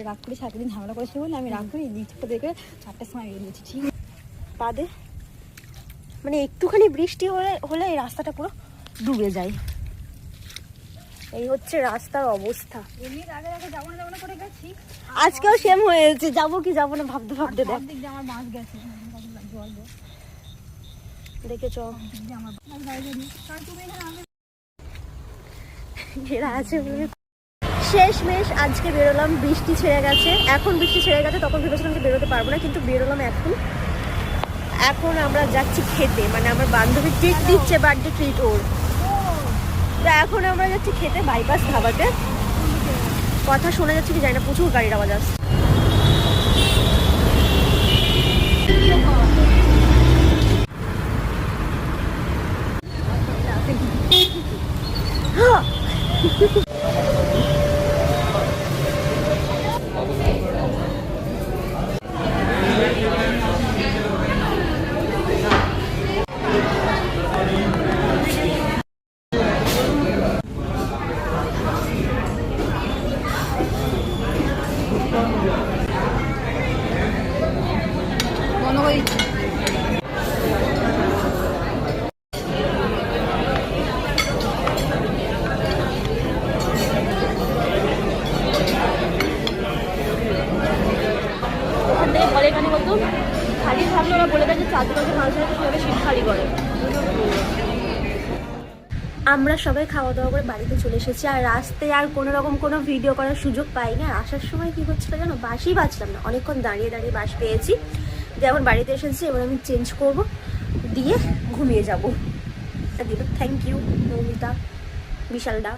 রাগ করে সারাদিন ঝামেলা করেছিল বলে আমি রাগ করে লিফটটা দেখে 4টার সময় বেরিয়েছি। ঠিক বাদে মানে একটুখানি বৃষ্টি হলে এই রাস্তাটা পুরো ডুবে যায়। এই হচ্ছে রাস্তার অবস্থা। এমনির আগে আগে যাবো না করে গেছি, আজকেও সেম হয়েছে, যাবো কি যাবো না ভাবতে ভাবতে দেখ দিক দিয়ে আমার মাছ গেছে জল দেখেছ দিক দিয়ে আমার তুমি এরা আছে। শেষমেশ আজকে বেরোলাম, বৃষ্টি ছেড়ে গেছে। এখন বৃষ্টি ছেড়ে গেছে, তখন ভেবেছিলাম যে বেরোতে পারবো না, কিন্তু বেরোলাম এখন আমরা যাচ্ছি খেতে, মানে আমার বান্ধবী ট্রিট দিচ্ছে, বার্থডে ট্রিট ওর। তো এখন আমরা যাচ্ছি খেতে বাইপাস ধাবাতে। কথা শোনা যাচ্ছে কি জানি না, প্রচুর গাড়ির আওয়াজ আসছে। খালি থাকলে ওরা বলে দেয় যে 4 দিন মানুষের সেভাবে শীত খালি করে। আমরা সবাই খাওয়া দাওয়া করে বাড়িতে চলে এসেছি, আর রাস্তায় আর কোনো রকম কোনো ভিডিও করার সুযোগ পাই না। আসার সময় কি হচ্ছিল জানো, বাসই বাঁচলাম না, অনেকক্ষণ দাঁড়িয়ে দাঁড়িয়ে বাস পেয়েছি। যেমন বাড়িতে এসেছি, এবার আমি চেঞ্জ করব, দিয়ে ঘুমিয়ে যাবো। Thank you Moumita বিশালদা।